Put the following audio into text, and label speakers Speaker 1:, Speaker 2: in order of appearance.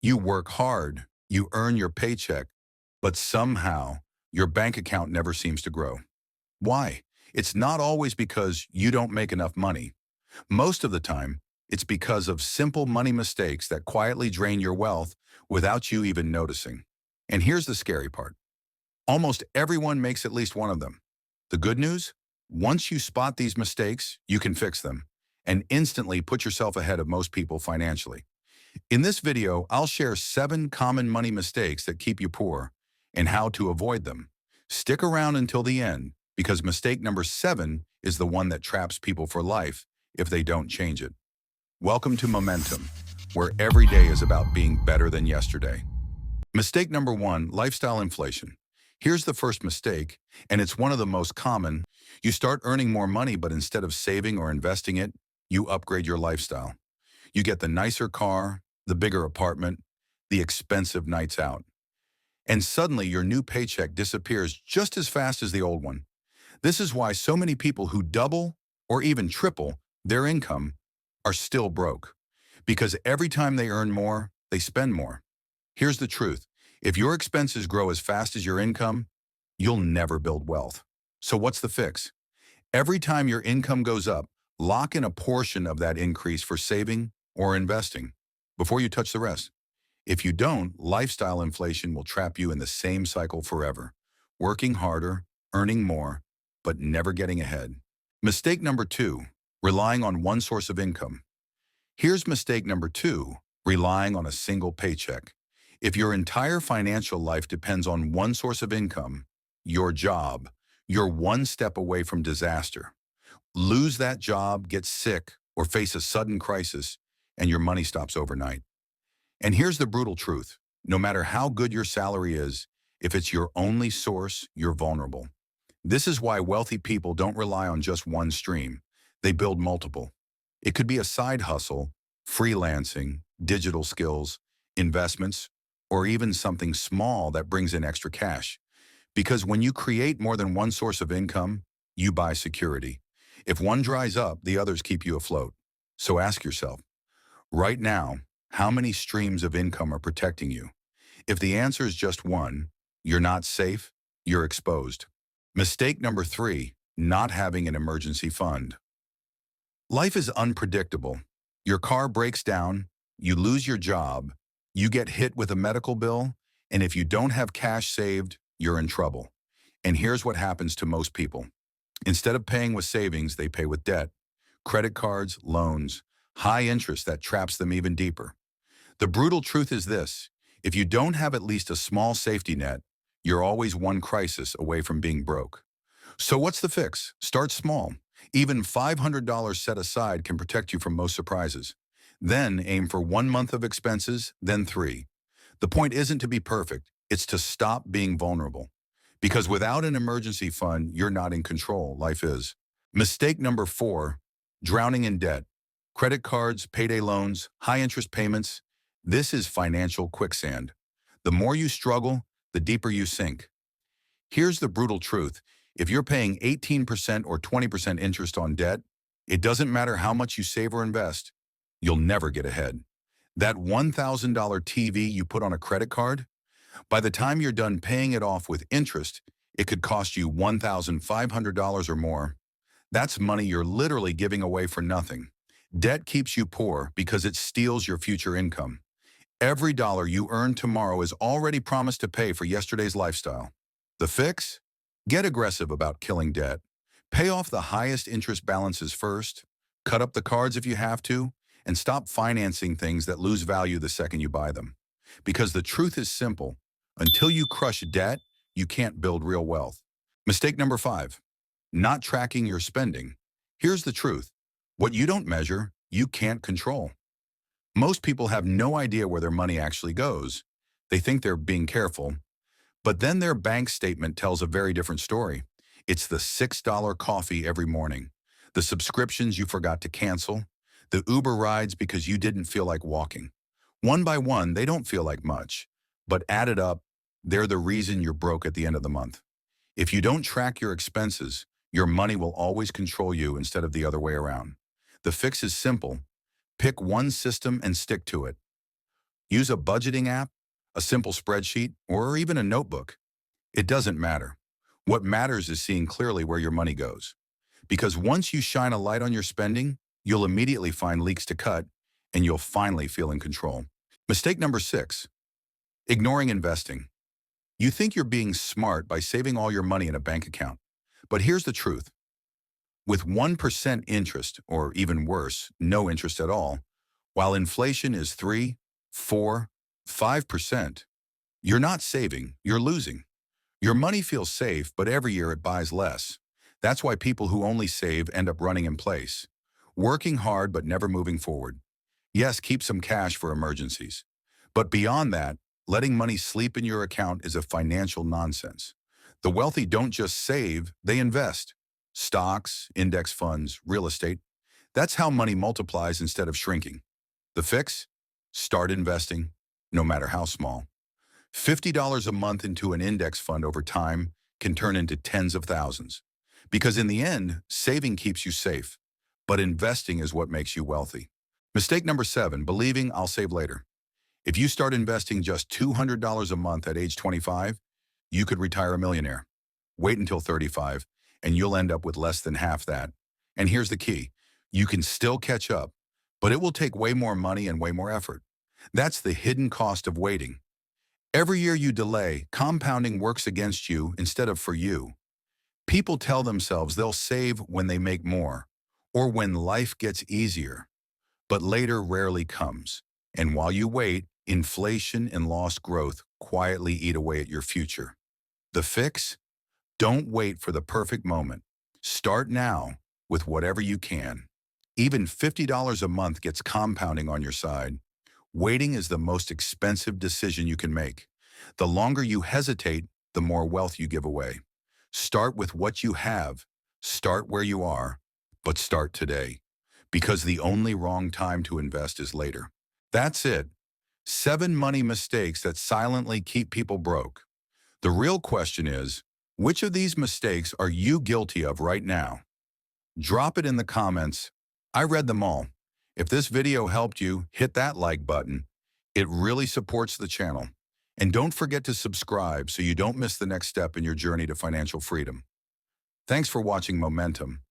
Speaker 1: You work hard, you earn your paycheck, but somehow your bank account never seems to grow. Why? It's not always because you don't make enough money. Most of the time, it's because of simple money mistakes that quietly drain your wealth without you even noticing. And here's the scary part. Almost everyone makes at least one of them. The good news? Once you spot these mistakes, you can fix them and instantly put yourself ahead of most people financially. In this video, I'll share 7 common money mistakes that keep you poor and how to avoid them. Stick around until the end because mistake number 7 is the one that traps people for life if they don't change it. Welcome to Momentum, where every day is about being better than yesterday. Mistake number 1, lifestyle inflation. Here's the first mistake, and it's one of the most common. You start earning more money, but instead of saving or investing it, you upgrade your lifestyle. You get the nicer car, the bigger apartment, the expensive nights out. And suddenly your new paycheck disappears just as fast as the old one. This is why so many people who double or even triple their income are still broke. Because every time they earn more, they spend more. Here's the truth. If your expenses grow as fast as your income, you'll never build wealth. So what's the fix? Every time your income goes up, lock in a portion of that increase for saving or investing before you touch the rest. If you don't, lifestyle inflation will trap you in the same cycle forever, working harder, earning more, but never getting ahead. Mistake number 2, relying on one source of income. Here's mistake number 2, relying on a single paycheck. If your entire financial life depends on one source of income, your job, you're one step away from disaster. Lose that job, get sick, or face a sudden crisis, and your money stops overnight. And here's the brutal truth. No matter how good your salary is, if it's your only source, you're vulnerable. This is why wealthy people don't rely on just one stream. They build multiple. It could be a side hustle, freelancing, digital skills, investments, or even something small that brings in extra cash. Because when you create more than one source of income, you buy security. If one dries up, the others keep you afloat. So ask yourself, right now, how many streams of income are protecting you? If the answer is just one, you're not safe, you're exposed. Mistake number 3, not having an emergency fund. Life is unpredictable. Your car breaks down, you lose your job, you get hit with a medical bill, and if you don't have cash saved, you're in trouble. And here's what happens to most people. Instead of paying with savings, they pay with debt. Credit cards, loans, high interest that traps them even deeper. The brutal truth is this. If you don't have at least a small safety net, you're always one crisis away from being broke. So what's the fix? Start small. Even $500 set aside can protect you from most surprises. Then aim for 1 month of expenses, then 3. The point isn't to be perfect, it's to stop being vulnerable. Because without an emergency fund, you're not in control, life is. Mistake number 4, drowning in debt. Credit cards, payday loans, high interest payments. This is financial quicksand. The more you struggle, the deeper you sink. Here's the brutal truth. If you're paying 18% or 20% interest on debt, it doesn't matter how much you save or invest, you'll never get ahead. That $1,000 TV you put on a credit card, by the time you're done paying it off with interest, it could cost you $1,500 or more. That's money you're literally giving away for nothing. Debt keeps you poor because it steals your future income. Every dollar you earn tomorrow is already promised to pay for yesterday's lifestyle. The fix? Get aggressive about killing debt. Pay off the highest interest balances first, cut up the cards if you have to, and stop financing things that lose value the second you buy them. Because the truth is simple. Until you crush debt, you can't build real wealth. Mistake number 5, not tracking your spending. Here's the truth. What you don't measure, you can't control. Most people have no idea where their money actually goes. They think they're being careful, but then their bank statement tells a very different story. It's the $6 coffee every morning, the subscriptions you forgot to cancel, the Uber rides because you didn't feel like walking. One by one, they don't feel like much, but added up, they're the reason you're broke at the end of the month. If you don't track your expenses, your money will always control you instead of the other way around. The fix is simple. Pick one system and stick to it. Use a budgeting app, a simple spreadsheet, or even a notebook. It doesn't matter. What matters is seeing clearly where your money goes. Because once you shine a light on your spending, you'll immediately find leaks to cut, and you'll finally feel in control. Mistake number 6, ignoring investing. You think you're being smart by saving all your money in a bank account. But here's the truth. With 1% interest, or even worse, no interest at all, while inflation is 3, 4, 5%, you're not saving, you're losing. Your money feels safe, but every year it buys less. That's why people who only save end up running in place, working hard but never moving forward. Yes, keep some cash for emergencies. But beyond that, letting money sleep in your account is a financial nonsense. The wealthy don't just save, they invest. Stocks, index funds, real estate. That's how money multiplies instead of shrinking. The fix? Start investing, no matter how small. $50 a month into an index fund over time can turn into tens of thousands. Because in the end, saving keeps you safe, but investing is what makes you wealthy. Mistake number 7, believing I'll save later. If you start investing just $200 a month at age 25, you could retire a millionaire. Wait until 35, and you'll end up with less than half that. And here's the key. You can still catch up, but it will take way more money and way more effort. That's the hidden cost of waiting. Every year you delay, compounding works against you instead of for you. People tell themselves they'll save when they make more, or when life gets easier. But later rarely comes. And while you wait, inflation and lost growth quietly eat away at your future. The fix? Don't wait for the perfect moment. Start now with whatever you can. Even $50 a month gets compounding on your side. Waiting is the most expensive decision you can make. The longer you hesitate, the more wealth you give away. Start with what you have. Start where you are, but start today. Because the only wrong time to invest is later. That's it. 7 money mistakes that silently keep people broke. The real question is, which of these mistakes are you guilty of right now? Drop it in the comments. I read them all. If this video helped you, hit that like button. It really supports the channel. And don't forget to subscribe so you don't miss the next step in your journey to financial freedom. Thanks for watching Momentum.